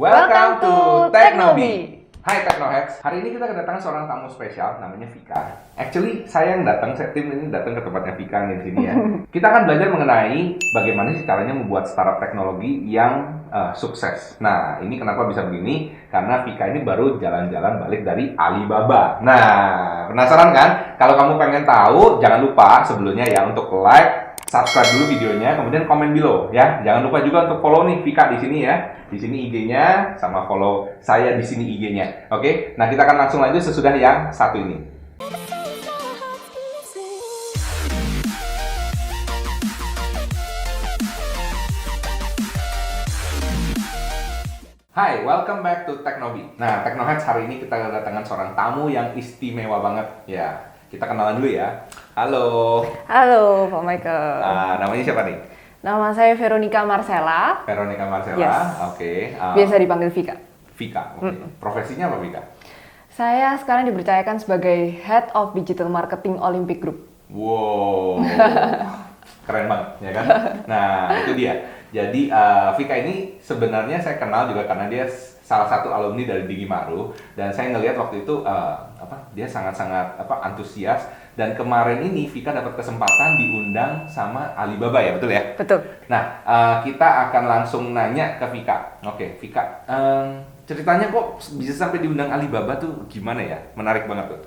Welcome to Teknobi. Hai Teknoheads, hari ini kita kedatangan seorang tamu spesial namanya Vika. Actually, saya yang datang, tim ini datang ke tempatnya Vika nih di sini ya. Kita akan belajar mengenai bagaimana sih caranya membuat startup teknologi yang sukses. Nah, ini kenapa bisa begini? Karena Vika ini baru jalan-jalan balik dari Alibaba. Nah, penasaran kan? Kalau kamu pengen tahu, jangan lupa sebelumnya ya untuk like, subscribe dulu videonya, kemudian komen below ya. Jangan lupa juga untuk follow nih Vika di sini ya. Di sini IG-nya sama follow saya di sini IG-nya. Oke? Nah, kita akan langsung lanjut sesudah yang satu ini. Hai, welcome back to Teknobi. Nah, Teknoheads, hari ini kita kedatangan seorang tamu yang istimewa banget. Ya, kita kenalan dulu ya. Halo. Halo, Pak Michael. Namanya siapa nih? Nama saya Veronica Marcella. Veronica Marcella. Yes. Oke. Biasa dipanggil Vika. Vika. Oke. Profesinya apa Vika? Saya sekarang dipercayakan sebagai Head of Digital Marketing Olympic Group. Wow. Keren banget, ya kan? Nah, itu dia. Jadi Vika ini sebenarnya saya kenal juga karena dia salah satu alumni dari Digimaru, dan saya ngelihat waktu itu dia sangat-sangat antusias, dan kemarin ini Vika dapat kesempatan diundang sama Alibaba ya, betul ya? Betul. Nah, kita akan langsung nanya ke Vika. Oke, Vika, ceritanya kok bisa sampai diundang Alibaba tuh gimana ya? Menarik banget tuh.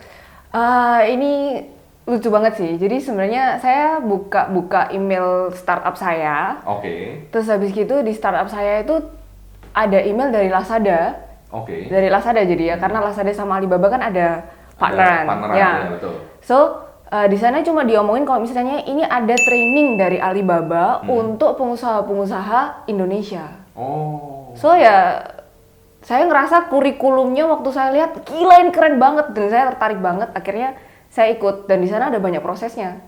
Ini lucu banget sih. Jadi sebenarnya saya buka email startup saya. Oke. Terus habis gitu di startup saya itu ada email dari Lazada. Oke. Dari Lazada jadi ya, karena Lazada sama Alibaba kan ada partneran. Ya, betul. So, di sana cuma diomongin kalau misalnya ini ada training dari Alibaba untuk pengusaha-pengusaha Indonesia. Oh. So ya, saya ngerasa kurikulumnya waktu saya lihat, gila ini keren banget, dan saya tertarik banget. Akhirnya saya ikut, dan di sana ada banyak prosesnya.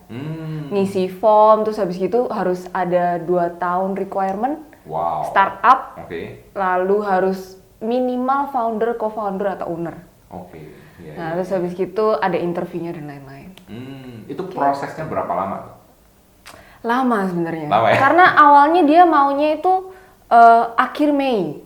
Ngisi form, terus habis gitu harus ada 2 tahun requirement. Wow. Startup. Oke. Lalu harus minimal founder, co-founder atau owner. Oke. Ya, Nah, terus habis gitu ada interviewnya dan lain-lain. Itu prosesnya berapa lama? Lama sebenarnya. Lama ya? Karena awalnya dia maunya itu akhir Mei.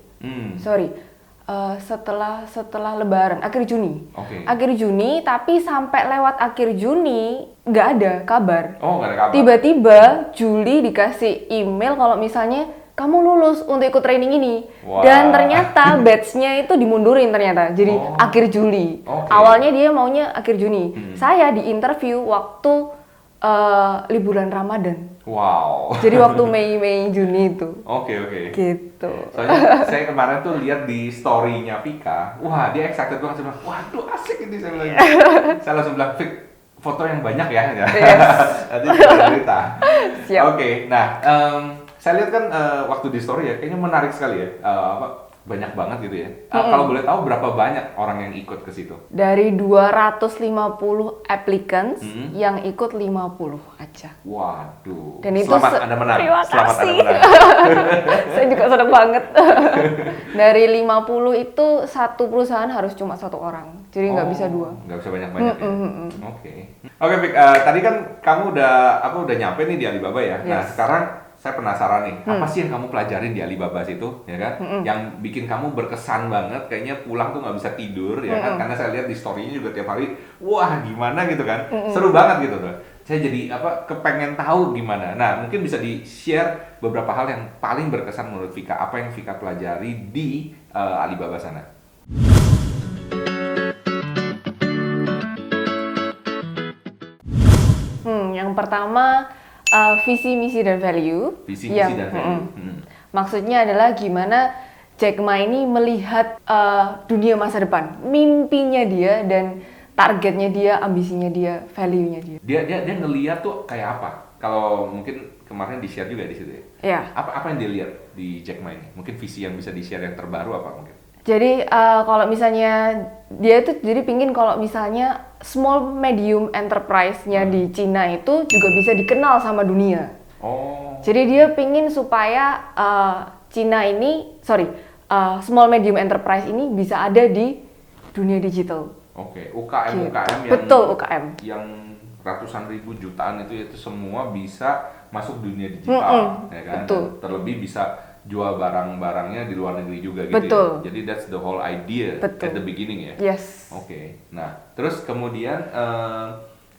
Setelah Lebaran, akhir Juni. Oke. Akhir Juni, tapi sampai lewat akhir Juni nggak ada kabar. Oh, nggak ada kabar. Tiba-tiba Juli dikasih email kalau misalnya kamu lulus untuk ikut training ini. Wah. Dan ternyata batch-nya itu dimundurin ternyata. Jadi akhir Juli. Okay. Awalnya dia maunya akhir Juni. Saya diinterview waktu liburan Ramadan. Wow. Jadi waktu Mei Juni itu. Oke. Gitu. Soalnya saya kemarin tuh lihat di story-nya Vika. Wah, dia excited banget. Saya bilang, waduh asik ini, saya bilang. Saya langsung bilang, Vik, foto yang banyak ya. Yes. Nanti kita cerita. Siap. Oke, nah saya lihat kan waktu di story ya, kayaknya menarik sekali ya. Banyak banget gitu ya. Kalau boleh tahu berapa banyak orang yang ikut ke situ? Dari 250 applicants yang ikut 50 aja. Waduh. Dan itu selamat Anda menang. Terima Selamat kasih. Anda menang. Saya juga senang banget. Dari 50 itu satu perusahaan harus cuma 1 orang. Jadi nggak bisa 2. Nggak bisa banyak-banyak ya. Oke, Vic, tadi kan kamu udah nyampe nih di Alibaba ya. Nah, Yes. sekarang saya penasaran nih, apa sih yang kamu pelajarin di Alibaba situ, ya kan? Yang bikin kamu berkesan banget, kayaknya pulang tuh nggak bisa tidur, ya kan? Karena saya lihat di story-nya juga tiap hari, wah gimana gitu kan? Seru banget gitu tuh. Saya jadi kepengen tahu gimana. Nah, mungkin bisa di-share beberapa hal yang paling berkesan menurut Vika. Apa yang Vika pelajari di Alibaba sana? Yang pertama visi, misi, dan value. Visi, misi, dan value. Maksudnya adalah gimana Jack Ma ini melihat dunia masa depan, mimpinya dia dan targetnya dia, ambisinya dia, value-nya dia. Dia ngeliat tuh kayak apa? Kalau mungkin kemarin di-share juga di situ ya. Iya. Apa yang dia lihat di Jack Ma ini? Mungkin visi yang bisa di-share yang terbaru apa mungkin? Jadi kalau misalnya dia itu jadi pingin kalau misalnya small medium enterprise-nya di Cina itu juga bisa dikenal sama dunia. Oh. Jadi dia pingin supaya Cina ini, small medium enterprise ini bisa ada di dunia digital. Oke, UKM yang betul, UKM yang ratusan ribu jutaan itu semua bisa masuk dunia digital, ya kan? Betul. Terlebih bisa jual barang-barangnya di luar negeri juga gitu. Betul. Ya. Jadi that's the whole idea Betul. at the beginning ya. Yes. Oke. Nah, terus kemudian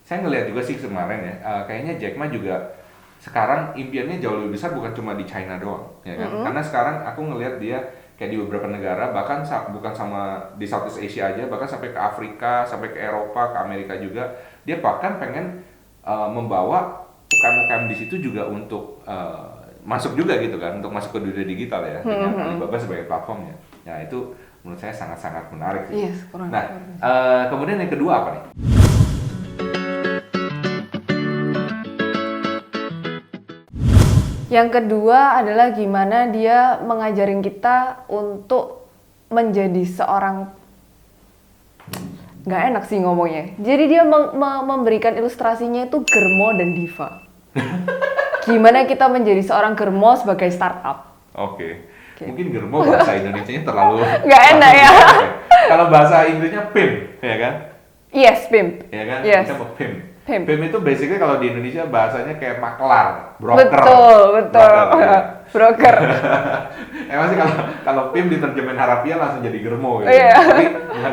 saya ngelihat juga sih kemarin ya, kayaknya Jack Ma juga sekarang impiannya jauh lebih besar, bukan cuma di China doang, ya kan? Karena sekarang aku ngelihat dia kayak di beberapa negara, bahkan bukan sama di Southeast Asia aja, bahkan sampai ke Afrika, sampai ke Eropa, ke Amerika juga, dia bahkan pengen membawa UKM-UKM di situ juga untuk masuk juga gitu kan, untuk masuk ke dunia digital ya, dengan Alibaba sebagai platformnya. Nah itu menurut saya sangat-sangat menarik sih. Yes, kurang. Nah, kemudian yang kedua apa nih? Yang kedua adalah gimana dia mengajarin kita untuk menjadi seorang, nggak enak sih ngomongnya. Jadi dia memberikan ilustrasinya itu germo dan diva. Gimana kita menjadi seorang germo sebagai startup. Oke. Mungkin germo bahasa Indonesianya terlalu nggak enak ya. Kalau bahasa Inggrisnya PIM, ya kan? Yes, pimp. Ya kan? Yes. Kita mau PIM. Pimp. PIM itu basically kalau di Indonesia bahasanya kayak maklar, broker. Betul. Broker, ya. Broker. Emang sih kalau PIM diterjemahin harafiah langsung jadi germo gitu. Iya. Tapi bukan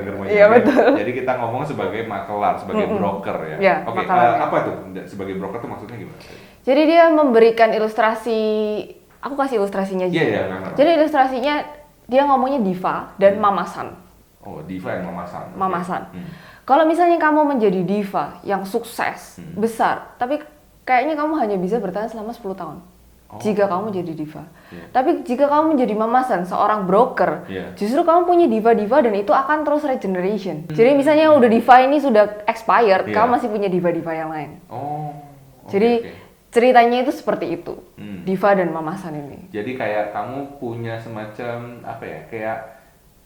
germonya. Iya, betul. Jadi kita ngomong sebagai maklar, sebagai broker ya. Iya, Oke, maklar. apa tuh sebagai broker tuh maksudnya gimana? Jadi dia memberikan ilustrasi, aku kasih ilustrasinya juga. Iya. Jadi ilustrasinya dia ngomongnya diva dan mamasan. Oh, diva yang mamasan. Mamasan. Kalau misalnya kamu menjadi diva yang sukses, besar, tapi kayaknya kamu hanya bisa bertahan selama 10 tahun. Jika kamu menjadi diva. Tapi jika kamu menjadi mamasan, seorang broker, justru kamu punya diva-diva dan itu akan terus regeneration. Jadi misalnya udah diva ini sudah expired, kamu masih punya diva-diva yang lain. Jadi ceritanya itu seperti itu. Diva dan mamasan ini. Jadi kayak kamu punya semacam apa ya?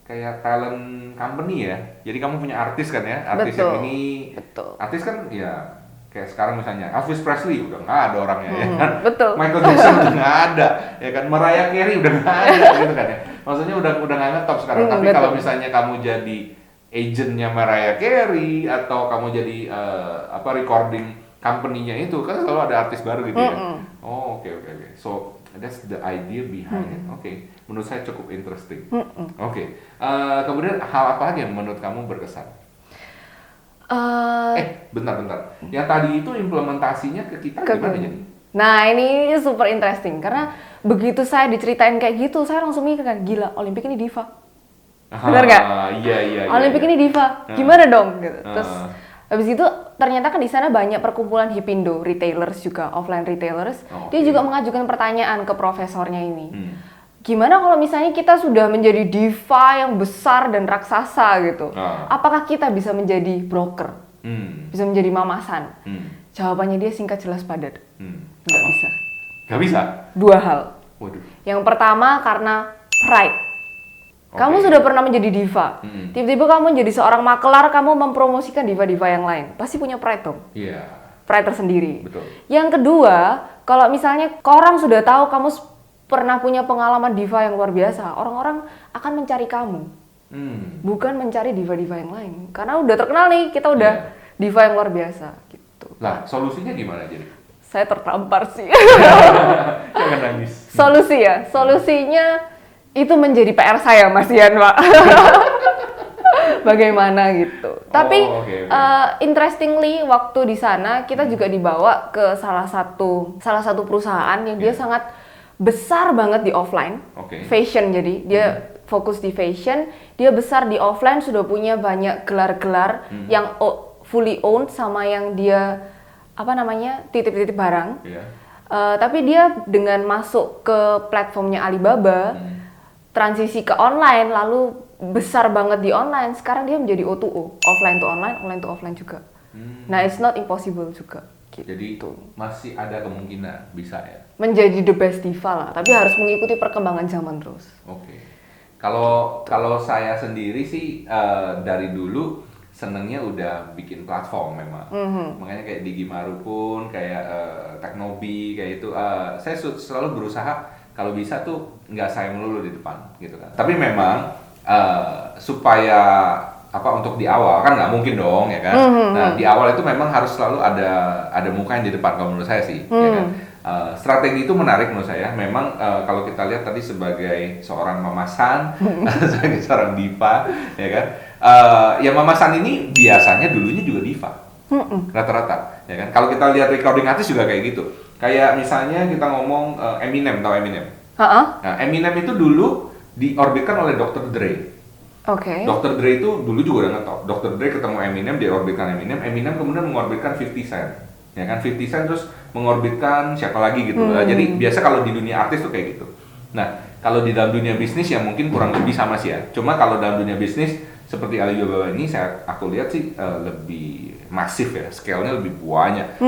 Kayak talent company ya. Jadi kamu punya artis kan ya, artis Betul. yang ini. Betul. Artis kan ya kayak sekarang misalnya Elvis Presley udah nggak ada orangnya ya kan. Betul. Michael Jackson udah nggak ada, ya kan. Mariah Carey udah nggak ada gitu kan ya. Maksudnya udah nggak ngetop sekarang. Tapi betul. kalau misalnya kamu jadi agentnya Mariah Carey atau kamu jadi recording company-nya itu kan selalu ada artis baru gitu ya. Oh oke. So that's the idea behind it. Oke. Menurut saya cukup interesting. Oke. Kemudian hal apa lagi yang menurut kamu berkesan? Bentar. Yang tadi itu implementasinya ke kita gimana jadi? Nah ini super interesting karena begitu saya diceritain kayak gitu, saya langsung mikir kan, gila, Olimpik ini diva. Benar nggak? Iya. Olimpik ini diva, gimana dong? Gitu. Terus habis itu ternyata kan di sana banyak perkumpulan Hipindo, retailers juga, offline retailers. Dia juga mengajukan pertanyaan ke profesornya ini. Gimana kalau misalnya kita sudah menjadi diva yang besar dan raksasa gitu? Apakah kita bisa menjadi broker? Bisa menjadi mamasan? Jawabannya dia singkat, jelas, padat. Nggak bisa. Nggak bisa? Dua hal. Waduh. Yang pertama karena pride. Kamu sudah pernah menjadi diva. Tiba-tiba kamu menjadi seorang makelar, kamu mempromosikan diva-diva yang lain. Pasti punya pride dong. Iya. Pride tersendiri. Betul. Yang kedua, kalau misalnya orang sudah tahu kamu pernah punya pengalaman diva yang luar biasa, orang-orang akan mencari kamu. Bukan mencari diva-diva yang lain. Karena udah terkenal nih, kita udah diva yang luar biasa gitu. Lah, solusinya gimana jadi? Saya tertampar sih. Jangan nangis. Solusinya itu menjadi PR saya, Mas Ian, Pak. Bagaimana gitu. Tapi interestingly waktu di sana kita juga dibawa ke salah satu perusahaan yang dia sangat besar banget di offline. Fashion, jadi dia fokus di fashion, dia besar di offline, sudah punya banyak gelar-gelar yang fully owned sama yang dia titip-titip barang. Tapi dia dengan masuk ke platformnya Alibaba, transisi ke online, lalu besar banget di online, sekarang dia menjadi O2O, offline to online, online to offline juga. Nah, it's not impossible juga. Gitu. Jadi masih ada kemungkinan bisa ya? Menjadi the best diva lah, tapi harus mengikuti perkembangan zaman terus. Kalau saya sendiri sih dari dulu senengnya udah bikin platform memang. Makanya kayak Digimaru pun, kayak Teknobi, kayak itu. Saya selalu berusaha kalau bisa tuh nggak saya melulu di depan gitu kan. Tapi memang supaya untuk di awal kan nggak mungkin dong ya kan. Nah di awal itu memang harus selalu ada muka yang di depan kalau menurut saya sih, ya kan. Strategi itu menarik menurut saya. Memang kalau kita lihat tadi sebagai seorang mamasan, sebagai seorang diva, ya kan? Ya mamasan ini biasanya dulunya juga diva, rata-rata, ya kan? Kalau kita lihat recording artis juga kayak gitu. Kayak misalnya kita ngomong Eminem, tahu Eminem? Nah, Eminem itu dulu diorbitkan oleh Dr. Dre. Oke. Dr. Dre itu dulu juga udah ngetop. Dr. Dre ketemu Eminem, dia orbitkan Eminem. Eminem kemudian mengorbitkan 50 Cent. Ya kan, 50 Cent terus mengorbitkan siapa lagi gitu. Jadi biasa kalau di dunia artis tuh kayak gitu. Nah, kalau di dalam dunia bisnis ya mungkin kurang lebih sama sih ya. Cuma kalau dalam dunia bisnis seperti Alibaba ini aku lihat sih lebih masif ya, scale-nya lebih banyak.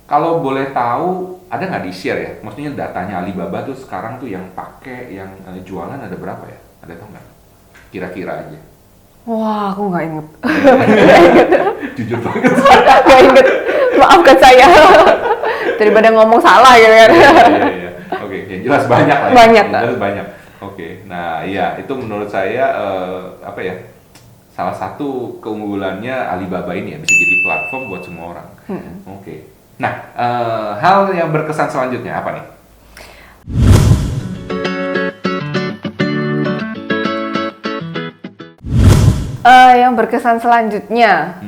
Kalau boleh tahu, ada nggak di-share ya? Maksudnya datanya Alibaba tuh sekarang tuh yang pakai, yang jualan ada berapa ya? Ada tahu nggak? Kira-kira aja. Wah, aku nggak inget. Jujur banget. Nggak inget. Maafkan saya. Daripada ngomong salah gitu kan. Iya. Oke, yang jelas banyak lah. Banyak. Yang jelas banyak. Oke, nah iya itu menurut saya apa ya? Salah satu keunggulannya Alibaba ini ya bisa jadi platform buat semua orang. Oke. Nah, hal yang berkesan selanjutnya apa nih? Yang berkesan selanjutnya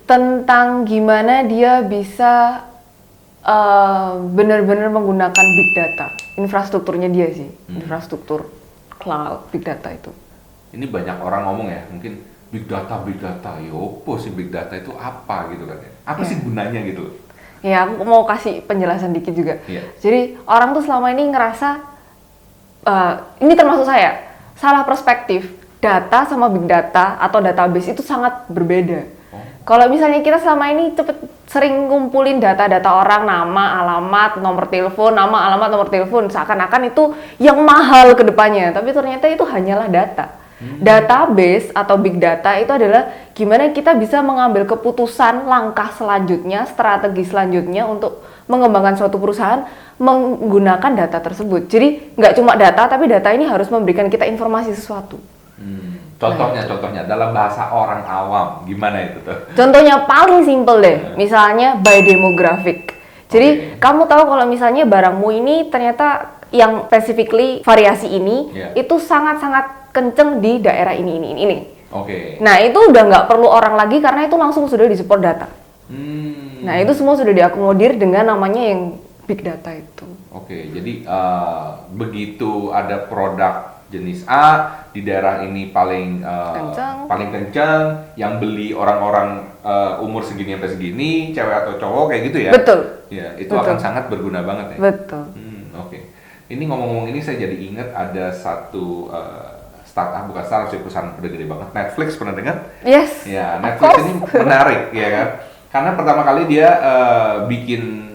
tentang gimana dia bisa benar-benar menggunakan big data, infrastrukturnya dia sih, infrastruktur cloud big data itu. Ini banyak orang ngomong ya, mungkin big data, yopo sih big data itu apa gitu kan ya? Apa sih gunanya gitu? Ya, aku mau kasih penjelasan dikit juga. Yeah. Jadi orang tuh selama ini ngerasa, ini termasuk saya, salah perspektif. Data sama big data atau database itu sangat berbeda. Kalau misalnya kita selama ini sering ngumpulin data-data orang, nama, alamat, nomor telepon, nama, alamat, nomor telepon, seakan-akan itu yang mahal ke depannya. Tapi ternyata itu hanyalah data. Database atau big data itu adalah gimana kita bisa mengambil keputusan langkah selanjutnya, strategi selanjutnya untuk mengembangkan suatu perusahaan menggunakan data tersebut. Jadi nggak cuma data, tapi data ini harus memberikan kita informasi sesuatu. Contohnya dalam bahasa orang awam gimana itu tuh? Contohnya paling simple deh, misalnya by demographic. Jadi kamu tahu kalau misalnya barangmu ini ternyata yang specifically variasi ini itu sangat-sangat kenceng di daerah ini. Nah itu udah nggak perlu orang lagi karena itu langsung sudah disupport data. Nah itu semua sudah diakomodir dengan namanya yang big data itu. Jadi begitu ada produk jenis A di daerah ini paling kencang, yang beli orang-orang umur segini sampai segini, cewek atau cowok kayak gitu ya? Betul. Ya, itu akan sangat berguna banget ya. Betul. Ini ngomong-ngomong ini saya jadi ingat ada satu startup, bukan startup sih, perusahaan udah gede banget. Netflix, pernah dengar? Yes. Ya, Netflix ini menarik ya kan. Karena pertama kali dia bikin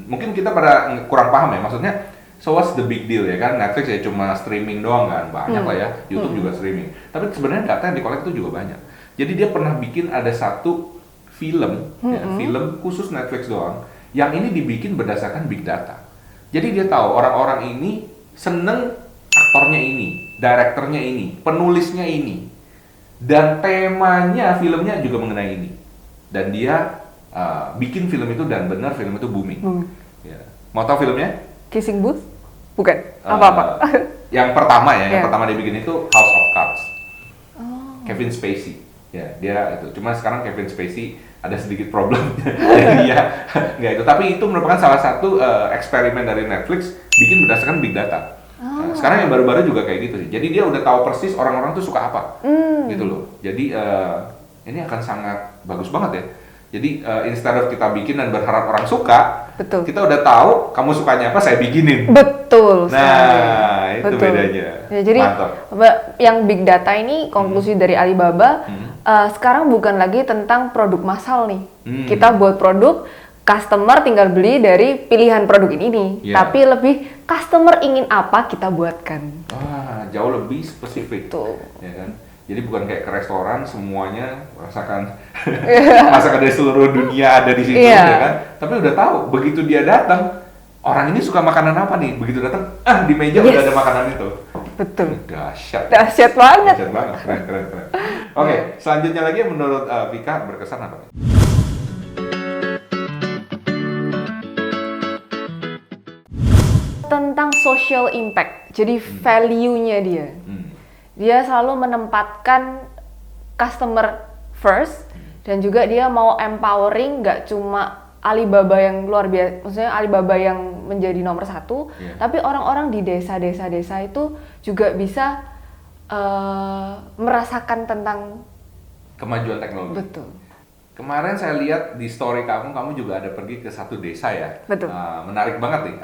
mungkin kita pada kurang paham ya, maksudnya so what's the big deal ya kan? Netflix ya cuma streaming doang kan, banyak lah ya, YouTube juga streaming. Tapi sebenarnya data yang dikolek itu juga banyak. Jadi dia pernah bikin ada satu film, film khusus Netflix doang, yang ini dibikin berdasarkan big data. Jadi dia tahu orang-orang ini seneng aktornya ini, direkturnya ini, penulisnya ini, dan temanya filmnya juga mengenai ini. Dan dia bikin film itu dan benar film itu booming. Ya. Mau tahu filmnya? Kissing Booth? Bukan? Apa-apa? Yang pertama ya, yang pertama dia bikin itu House of Cards. Kevin Spacey. Ya, dia itu. Cuma sekarang Kevin Spacey ada sedikit problem. Jadi ya, nggak itu. Tapi itu merupakan salah satu eksperimen dari Netflix bikin berdasarkan big data. Nah, sekarang yang baru-baru juga kayak gitu sih. Jadi dia udah tahu persis orang-orang tuh suka apa. Gitu loh. Jadi ini akan sangat bagus banget ya. Jadi instead of kita bikin dan berharap orang suka, kita udah tahu kamu sukanya apa, saya bikinin. Betul. Nah, itu bedanya. Ya, jadi yang big data ini konklusi dari Alibaba sekarang bukan lagi tentang produk massal nih. Kita buat produk, customer tinggal beli dari pilihan produk ini, tapi lebih customer ingin apa kita buatkan. Wah, jauh lebih spesifik. Betul. Ya kan? Jadi bukan kayak ke restoran semuanya rasakan masakan dari seluruh dunia ada di situ ya kan. Tapi udah tahu begitu dia datang, orang ini suka makanan apa nih? Begitu datang, di meja udah ada makanan itu. Betul. Dahsyat. Dahsyat banget. Dahsyat banget. Keren. Oke, selanjutnya lagi menurut Vika berkesan apa? tentang social impact. Jadi value-nya dia. Dia selalu menempatkan customer first dan juga dia mau empowering, nggak cuma Alibaba yang luar biasa, maksudnya Alibaba yang menjadi nomor satu, tapi orang-orang di desa-desa itu juga bisa merasakan tentang kemajuan teknologi. Betul. Kemarin saya lihat di story kamu juga ada pergi ke satu desa ya. Betul. Menarik banget nih.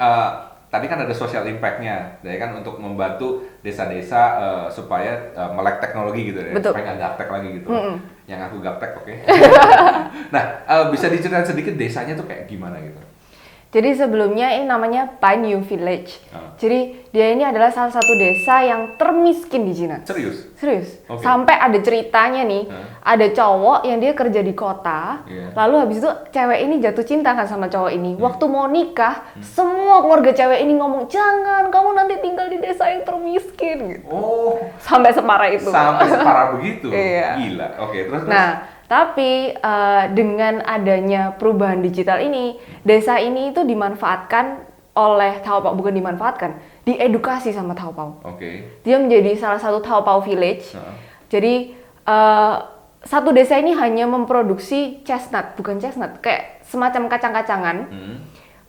Tadi kan ada social impact-nya, ya kan, untuk membantu desa-desa supaya melek teknologi gitu ya, Betul. supaya nggak gaptek lagi gitu. Yang aku gaptek, oke. Nah, bisa diceritain sedikit desanya tuh kayak gimana gitu? Jadi sebelumnya ini namanya Panyu Village. Jadi dia ini adalah salah satu desa yang termiskin di Cina. Serius? Serius. Okay. Sampai ada ceritanya nih, ada cowok yang dia kerja di kota, lalu habis itu cewek ini jatuh cinta kan sama cowok ini. Waktu mau nikah, semua keluarga cewek ini ngomong, jangan, kamu nanti tinggal di desa yang termiskin. Gitu. Oh. Sampai separah itu. Sampai separah begitu? Iya. Gila. Oke, terus? Nah, tapi dengan adanya perubahan digital ini, desa ini itu dimanfaatkan oleh Taobao, bukan dimanfaatkan, diedukasi sama Taobao. Oke. Dia menjadi salah satu Taobao Village. Jadi satu desa ini hanya memproduksi chestnut, bukan chestnut, kayak semacam kacang-kacangan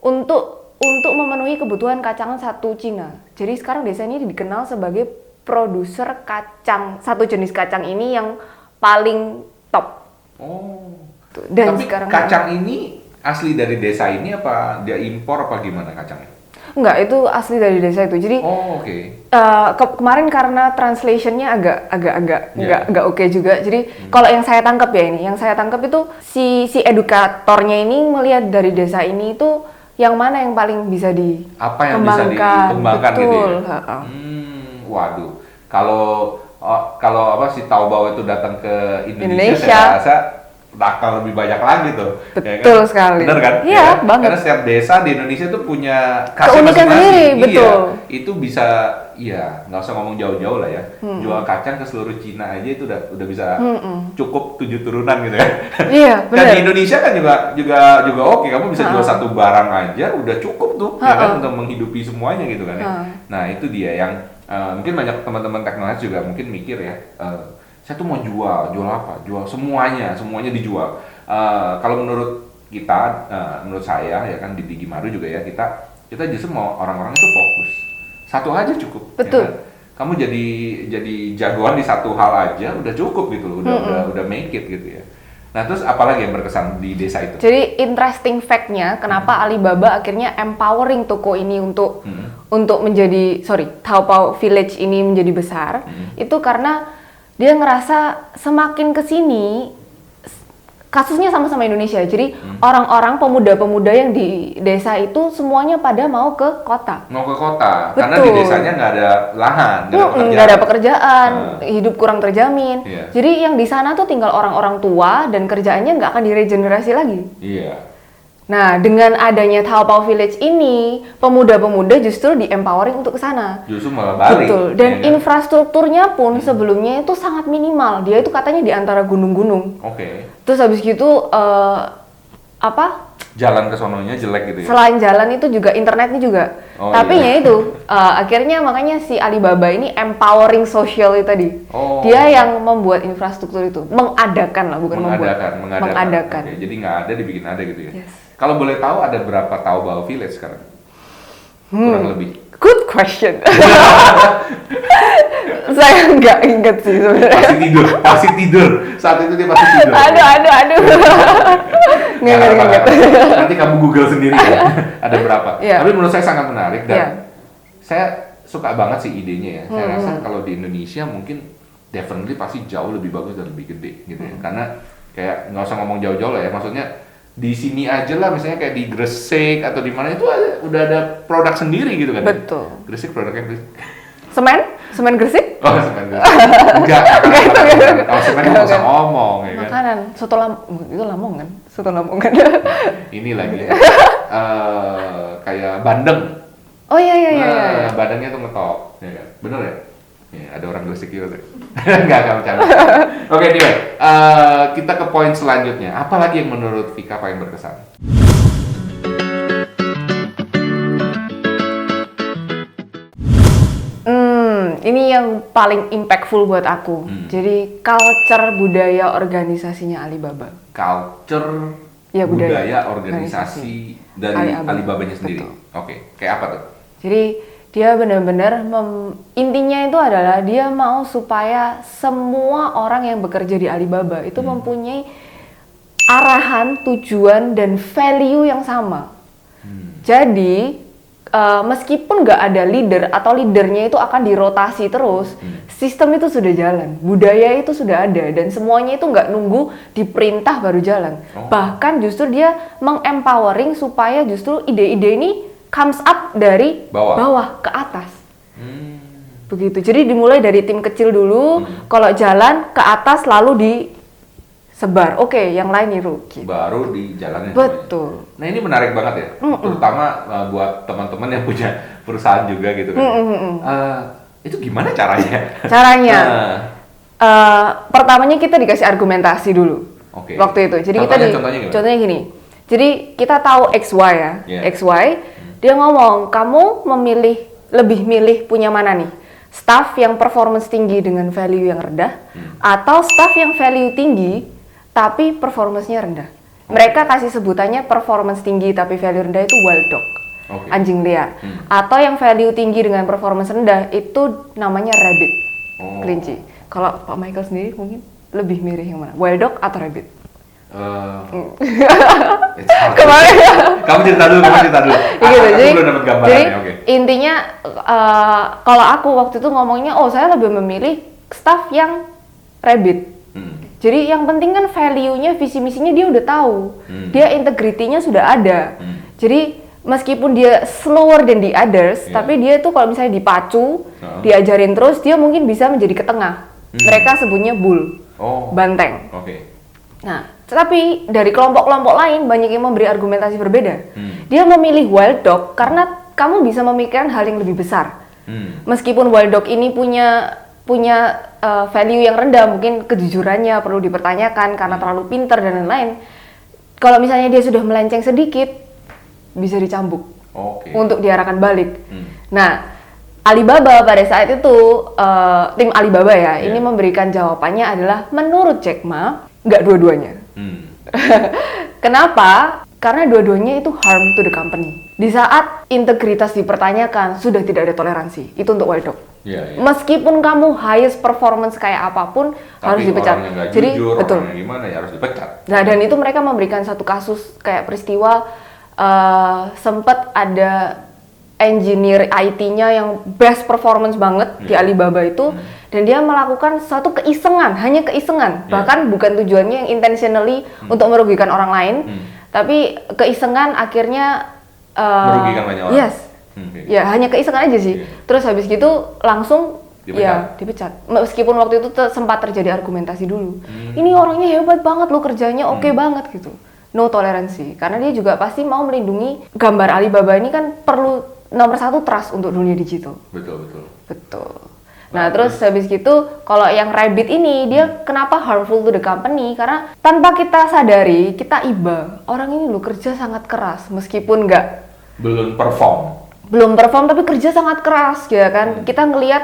untuk memenuhi kebutuhan kacangan satu Cina. Jadi sekarang desa ini dikenal sebagai produser kacang, satu jenis kacang ini yang paling top. Oh. Dan tapi sekarang kacang ini asli dari desa ini apa dia impor apa gimana kacangnya? Enggak, itu asli dari desa itu. Jadi kemarin karena translationnya agak nggak oke juga. Jadi kalau yang saya tangkap ya ini, yang saya tangkap itu si edukatornya ini melihat dari desa ini itu yang mana yang paling bisa apa yang bisa dikembangkan betul. Gitu ya? Waduh, kalau apa si Taobao itu datang ke Indonesia. Saya rasa bakal lebih banyak lagi tuh. Betul ya kan? sekali. Bener kan? Iya, ya, banget. Karena setiap desa di Indonesia tuh punya keunikan sendiri, betul. Iya, itu bisa, ya nggak usah ngomong jauh-jauh lah ya. Jual kacang ke seluruh Cina aja itu udah bisa cukup 7 turunan gitu ya. Iya, benar. Dan di Indonesia kan juga oke, kamu bisa jual satu barang aja udah cukup tuh, ya kan, untuk menghidupi semuanya gitu kan ya. Nah itu dia yang mungkin banyak teman-teman teknologi juga mungkin mikir ya. Saya tuh mau jual apa? Jual semuanya dijual. Kalau menurut kita, menurut saya ya kan di Digimaru juga ya, kita justru mau orang-orang itu fokus. Satu aja cukup. Betul. Ya kan? Kamu jadi jagoan di satu hal aja udah cukup gitu loh, udah make it gitu ya. Nah terus apalagi yang berkesan di desa itu? Jadi interesting fact-nya kenapa Alibaba akhirnya empowering toko ini untuk menjadi Taobao Village ini menjadi besar, itu karena dia ngerasa semakin kesini kasusnya sama-sama Indonesia. Jadi orang-orang pemuda-pemuda yang di desa itu semuanya pada mau ke kota. Mau ke kota, betul. Karena di desanya nggak ada lahan, nggak ada pekerjaan, hidup kurang terjamin. Iya. Jadi yang di sana tuh tinggal orang-orang tua dan kerjaannya nggak akan diregenerasi lagi. Iya. Nah, dengan adanya Taobao Village ini, pemuda-pemuda justru di-empowering untuk ke sana. Justru malah balik. Betul. Dan infrastrukturnya pun sebelumnya itu sangat minimal. Dia itu katanya di antara gunung-gunung. Oke. Terus habis gitu jalan ke sononya jelek gitu ya. Selain jalan itu juga internetnya juga. Tapi ya itu akhirnya makanya si Alibaba ini empowering social itu tadi. Dia yang membuat infrastruktur itu, mengadakan lah, bukan mengadakan. Oke, jadi nggak ada dibikin ada gitu ya. Yes. Kalau boleh tahu ada berapa Taobao Village sekarang? Kurang lebih. Good question. Saya nggak inget sih sebenarnya. Pasti tidur. Saat itu dia pasti tidur. Aduh. Nggak. Nanti kamu Google sendiri ya. Ada berapa? Yeah. Tapi menurut saya sangat menarik dan saya suka banget sih idenya ya. Saya rasa kalau di Indonesia mungkin definitely pasti jauh lebih bagus dan lebih gede gitu ya. Karena kayak nggak usah ngomong jauh-jauh lah ya. Maksudnya di sini aja lah, misalnya kayak di Gresik atau di mana itu udah ada produk sendiri gitu kan. Betul. Gresik produknya Gresik. Semen Gresik? Oh, semen Gresik. Enggak. Kalau semen nggak usah ngomong ya kan. Makanan, itu Lamongan, soto Lamongan. Ini lagi kayak bandeng. Oh iya. Bandengnya tuh ngetop, ya kan? Bener ya? Ya, ada orang Gresik juga tuh. Enggak bercanda. Oke, anyway, kita ke poin selanjutnya. Apa lagi yang menurut Vika paling berkesan? Ini yang paling impactful buat aku. Jadi culture budaya organisasinya Alibaba. Culture Ya, budaya organisasi dari Alibabanya sendiri. Oke, kayak apa tuh? Jadi dia benar-benar intinya itu adalah dia mau supaya semua orang yang bekerja di Alibaba itu mempunyai arahan, tujuan, dan value yang sama. Jadi meskipun nggak ada leader atau leadernya itu akan dirotasi terus, sistem itu sudah jalan, budaya itu sudah ada, dan semuanya itu nggak nunggu diperintah baru jalan. Bahkan justru dia mengempowering supaya justru ide-ide ini comes up dari bawah ke atas. Begitu. Jadi dimulai dari tim kecil dulu, kalau jalan ke atas lalu disebar. Oke, yang lain niru. Gitu. Baru di jalannya. Betul. Semuanya. Nah ini menarik banget ya, terutama buat teman-teman yang punya perusahaan juga gitu kan. Itu gimana caranya? Caranya, pertamanya kita dikasih argumentasi dulu. Waktu itu. Jadi contohnya gini. Jadi kita tahu XY ya, XY. Dia ngomong, kamu lebih milih punya mana nih? Staff yang performance tinggi dengan value yang rendah, atau staff yang value tinggi tapi performance-nya rendah. Mereka kasih sebutannya performance tinggi tapi value rendah itu wild dog, anjing liar. Atau yang value tinggi dengan performance rendah itu namanya rabbit, kelinci. Kalau Pak Michael sendiri mungkin lebih milih yang mana? Wild dog atau rabbit? Kemarin kamu cerita dulu. Gitu, aku belum dapat gambarannya. Jadi intinya kalau aku waktu itu ngomongnya, saya lebih memilih staff yang rabbit. Jadi yang penting kan value-nya, visi misinya dia udah tahu, dia integrity-nya sudah ada. Jadi meskipun dia slower than the others, tapi dia tuh kalau misalnya dipacu, diajarin terus, dia mungkin bisa menjadi ke tengah. Mereka sebutnya bull, banteng. Nah, tapi dari kelompok-kelompok lain banyak yang memberi argumentasi berbeda. Dia memilih wild dog karena kamu bisa memikirkan hal yang lebih besar. Meskipun wild dog ini punya value yang rendah, mungkin kejujurannya perlu dipertanyakan karena terlalu pintar dan lain-lain. Kalau misalnya dia sudah melenceng sedikit, bisa dicambuk untuk diarahkan balik. Nah, Alibaba pada saat itu, tim Alibaba ya, ini memberikan jawabannya adalah menurut Jack Ma, nggak dua-duanya. Kenapa? Karena dua-duanya itu harm to the company. Di saat integritas dipertanyakan, sudah tidak ada toleransi. Itu untuk wild dog. Meskipun kamu highest performance kayak apapun, harus dipecat. Jadi betul. Gimana ya harus dipecat. Nah, dan itu mereka memberikan satu kasus kayak peristiwa sempat ada engineer IT-nya yang best performance banget di Alibaba itu, dan dia melakukan satu keisengan, hanya keisengan, bahkan bukan tujuannya yang intentionally untuk merugikan orang lain, tapi keisengan akhirnya merugikan banyak orang. Ya hanya keisengan aja sih. Terus habis gitu langsung dipecat. Meskipun waktu itu sempat terjadi argumentasi dulu. Ini orangnya hebat banget loh, kerjanya oke banget gitu. No toleransi, karena dia juga pasti mau melindungi gambar Alibaba ini kan perlu nomor satu trust untuk dunia digital. Betul. Nah, terus habis gitu, kalau yang rabbit ini dia kenapa harmful to the company? Karena tanpa kita sadari, kita iba orang ini loh kerja sangat keras, meskipun belum perform tapi kerja sangat keras, ya kan? Kita ngelihat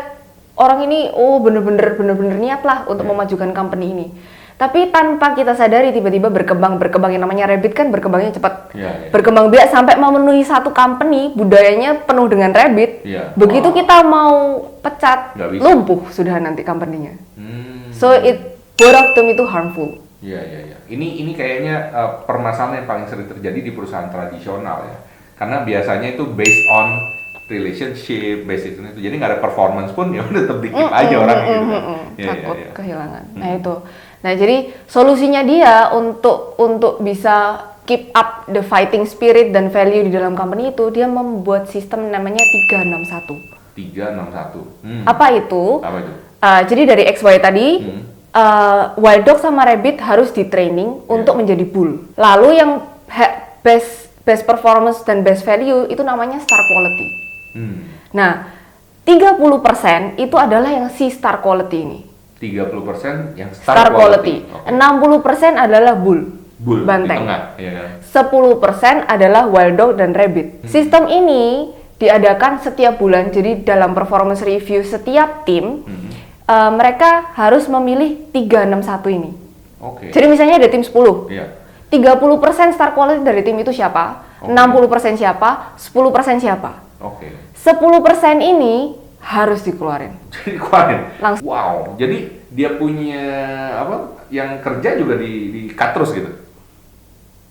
orang ini bener-bener niat lah untuk memajukan company ini. Tapi tanpa kita sadari tiba-tiba berkembang yang namanya rabbit kan berkembangnya cepat. Berkembang biak sampai memenuhi satu company, budayanya penuh dengan rabbit. Begitu kita mau pecat, lumpuh sudah nanti company-nya. So both of them itu harmful. Ini kayaknya permasalahan yang paling sering terjadi di perusahaan tradisional ya. Karena biasanya itu based on relationship, based itu. Jadi nggak ada performance pun ya udah tetap dikit aja orang gitu. Takut kehilangan. Nah itu. Nah, jadi solusinya dia untuk bisa keep up the fighting spirit dan value di dalam company itu, dia membuat sistem namanya 361. Apa itu? Jadi dari XY tadi, wild dog sama rabbit harus di training untuk menjadi bull. Lalu yang best performance dan best value itu namanya star quality. Nah, 30% itu adalah yang si star quality ini. 30% yang star quality. 60% adalah bull, banteng. Di tengah, ya kan? 10% adalah wild dog dan rabbit. Sistem ini diadakan setiap bulan. Jadi dalam performance review setiap tim, mereka harus memilih 361 ini. Oke. Jadi misalnya ada tim 10. Iya. 30% star quality dari tim itu siapa? 60% siapa? 10% siapa? Oke. 10% ini harus dikeluarin. Jadi dikeluarin. Langsung. Wow. Jadi dia punya apa? Yang kerja juga di cut terus gitu.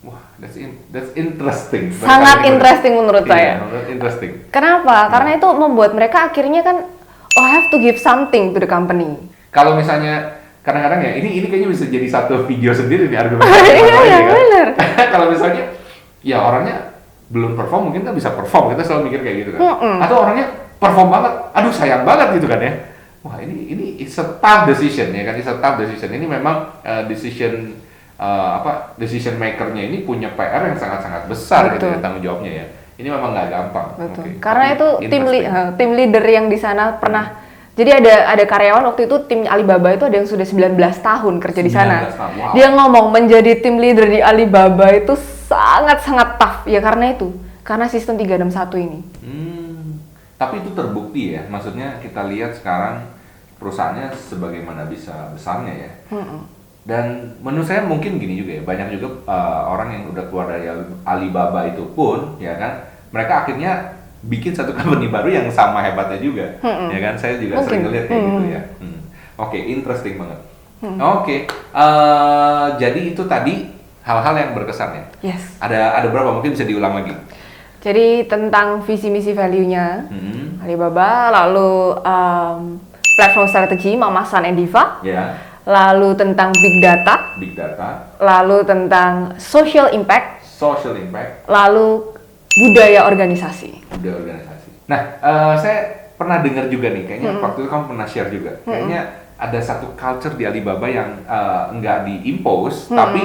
Wah, that's interesting. Sangat interesting menurut Iya, saya. interesting. Kenapa? Karena itu membuat mereka akhirnya kan, oh, I have to give something to the company. Kalau misalnya kadang-kadang ya, ini kayaknya bisa jadi satu video sendiri nih argumen. Iya, benar. Kalau misalnya ya orangnya belum perform, mungkin kan bisa perform, kita selalu mikir kayak gitu kan. Atau orangnya perform banget, aduh sayang banget gitu kan ya. Wah, ini it's a tough decision ya kan, it's a tough decision. Ini memang decision makernya ini punya PR yang sangat-sangat besar gitu ya, tanggung jawabnya ya. Ini memang nggak gampang. Betul. Okay. Karena Tapi itu tim leader yang di sana pernah. Jadi ada karyawan waktu itu tim Alibaba itu ada yang sudah 19 tahun kerja di sana. 19 tahun, wow. Dia ngomong menjadi tim leader di Alibaba itu sangat-sangat tough ya karena itu. Karena sistem 361 ini. Tapi itu terbukti ya. Maksudnya kita lihat sekarang perusahaannya sebagaimana bisa besarnya ya. Dan menurut saya mungkin gini juga ya, banyak juga orang yang udah keluar dari Alibaba itu pun, ya kan, mereka akhirnya bikin satu company baru yang sama hebatnya juga, ya kan, saya juga sering ngeliat kayak gitu ya. Oke, interesting banget. Oke, jadi itu tadi hal-hal yang berkesan ya. Yes. Ada berapa, mungkin bisa diulang lagi. Jadi tentang visi misi value-nya Alibaba, lalu platform strategi Mama San and Diva. Ya. Lalu tentang big data, lalu tentang social impact, lalu budaya organisasi. Nah, saya pernah dengar juga nih, kayaknya waktu itu kamu pernah share juga, kayaknya ada satu culture di Alibaba yang nggak diimpose, tapi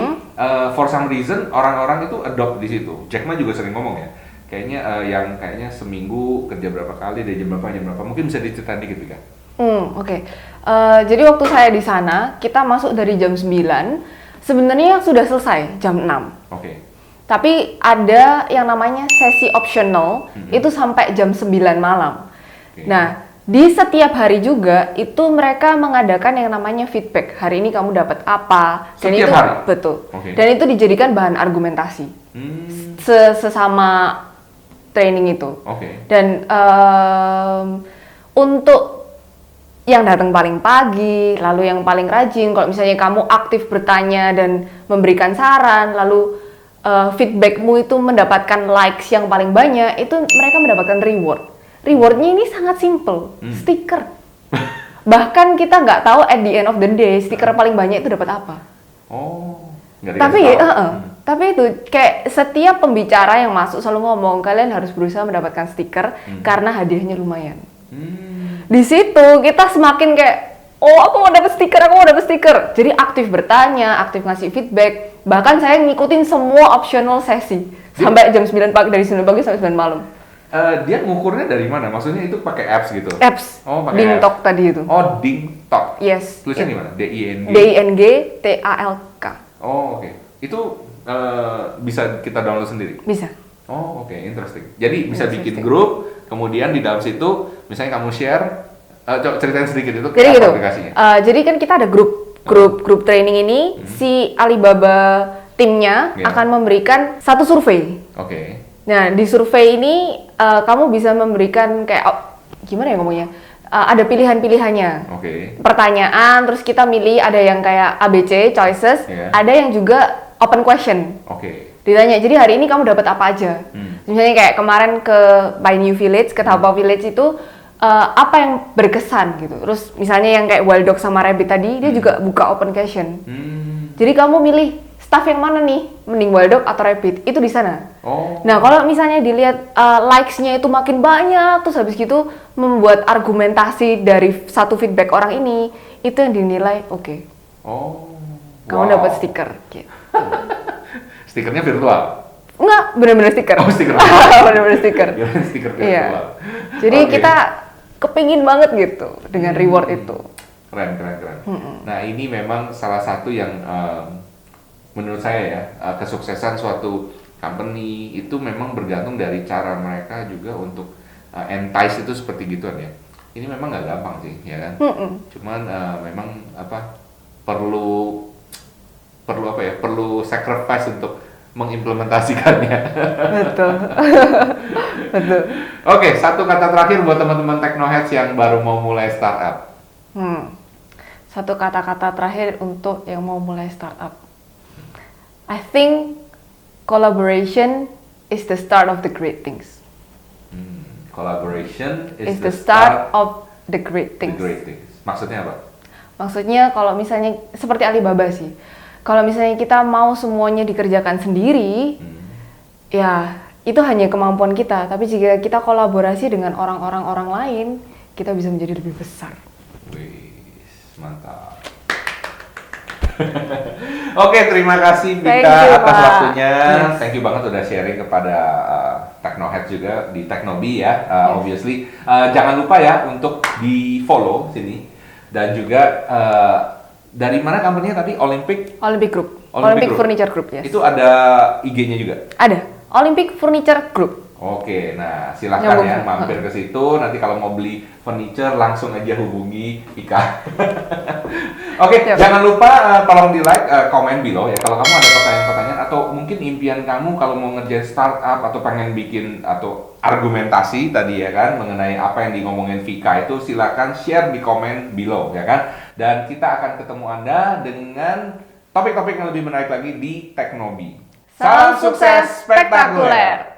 for some reason orang-orang itu adopt di situ. Jack Ma juga sering ngomong ya, kayaknya seminggu kerja berapa kali, dari jam berapa, mungkin bisa diceritain dikit kan? Oke. Jadi waktu saya di sana, kita masuk dari jam 9, sebenarnya sudah selesai jam 6. Oke. Tapi ada yang namanya sesi optional, itu sampai jam 9 malam. Nah, di setiap hari juga, itu mereka mengadakan yang namanya feedback. Hari ini kamu dapat apa? Dan Setiap hari? Betul. Dan itu dijadikan bahan argumentasi. Sesama training itu. Dan untuk yang datang paling pagi, lalu yang paling rajin, kalau misalnya kamu aktif bertanya dan memberikan saran, lalu feedbackmu itu mendapatkan likes yang paling banyak, itu mereka mendapatkan reward. Rewardnya ini sangat simple, stiker. Bahkan kita nggak tahu at the end of the day, stiker paling banyak itu dapat apa. Tapi itu kayak setiap pembicara yang masuk selalu ngomong, kalian harus berusaha mendapatkan stiker karena hadiahnya lumayan. Di situ kita semakin kayak, oh aku mau dapet stiker. Jadi aktif bertanya, aktif ngasih feedback. Bahkan saya ngikutin semua optional sesi sampai jam 9 pagi, dari 9 pagi sampai 9 malam. Dia ngukurnya dari mana? Maksudnya itu pakai apps gitu? Apps. Pakai DingTalk tadi itu. DingTalk. Yes. Tulisnya di mana? DING. DINGTALK. Oke. Itu bisa kita download sendiri? Bisa. Oke, interesting. Jadi bisa bikin grup, kemudian di dalam situ misalnya kamu share, coba ceritain sedikit itu jadi gitu, aplikasinya. Jadi kan kita ada grup training ini, si Alibaba timnya akan memberikan satu survei. Nah, di survei ini kamu bisa memberikan kayak gimana ya ngomongnya? Ada pilihan-pilihannya. Pertanyaan, terus kita milih, ada yang kayak ABC choices, ada yang juga open question. Ditanya, jadi hari ini kamu dapat apa aja? Misalnya kayak kemarin ke By New Village, ke Taobao Village itu apa yang berkesan gitu. Terus misalnya yang kayak Wild Dog sama Rabbit tadi, dia juga buka open question. Jadi kamu milih staff yang mana nih? Mending Wild Dog atau Rabbit? Itu di sana. Nah, kalau misalnya dilihat likes-nya itu makin banyak, terus habis gitu membuat argumentasi dari satu feedback orang ini, itu yang dinilai oke. Kamu dapat stiker gitu. Stikernya virtual? Enggak, benar-benar stiker. Stiker. Benar-benar stiker. Stiker virtual. Iya. Jadi kita kepingin banget gitu dengan reward itu. Keren. Nah, ini memang salah satu yang menurut saya ya, kesuksesan suatu company itu memang bergantung dari cara mereka juga untuk entice itu seperti gituan ya. Ini memang nggak gampang sih, ya kan? Cuman memang perlu apa ya? Perlu sacrifice untuk mengimplementasikannya. Betul. Betul. Oke, satu kata terakhir buat teman-teman Technoheads yang baru mau mulai startup. Satu kata-kata terakhir untuk yang mau mulai startup. I think collaboration is the start of the great things. Collaboration is the start of the great things. Maksudnya apa? Maksudnya kalau misalnya seperti Alibaba sih. Kalau misalnya kita mau semuanya dikerjakan sendiri, ya itu hanya kemampuan kita. Tapi jika kita kolaborasi dengan orang lain, kita bisa menjadi lebih besar. Wih, mantap. Oke, terima kasih Vika atas waktunya. Yes. Thank you banget udah sharing kepada Technoheads juga di Technobi ya. Obviously, jangan lupa ya untuk di follow sini dan juga dari mana company-nya tadi? Olympic Group. Olympic Furniture Group ya. Yes. Itu ada IG-nya juga? Ada. Olympic Furniture Group. Oke, nah silahkan ya mampir ke situ. Nanti kalau mau beli furniture langsung aja hubungi Vika. Oke, jangan lupa tolong di like, komen below ya. Kalau kamu ada pertanyaan-pertanyaan atau mungkin impian kamu kalau mau ngerjain startup atau pengen bikin atau argumentasi tadi ya kan mengenai apa yang ngomongin Vika itu, silakan share di komen below ya kan. Dan kita akan ketemu Anda dengan topik-topik yang lebih menarik lagi di Technobi. Salam sukses spektakuler.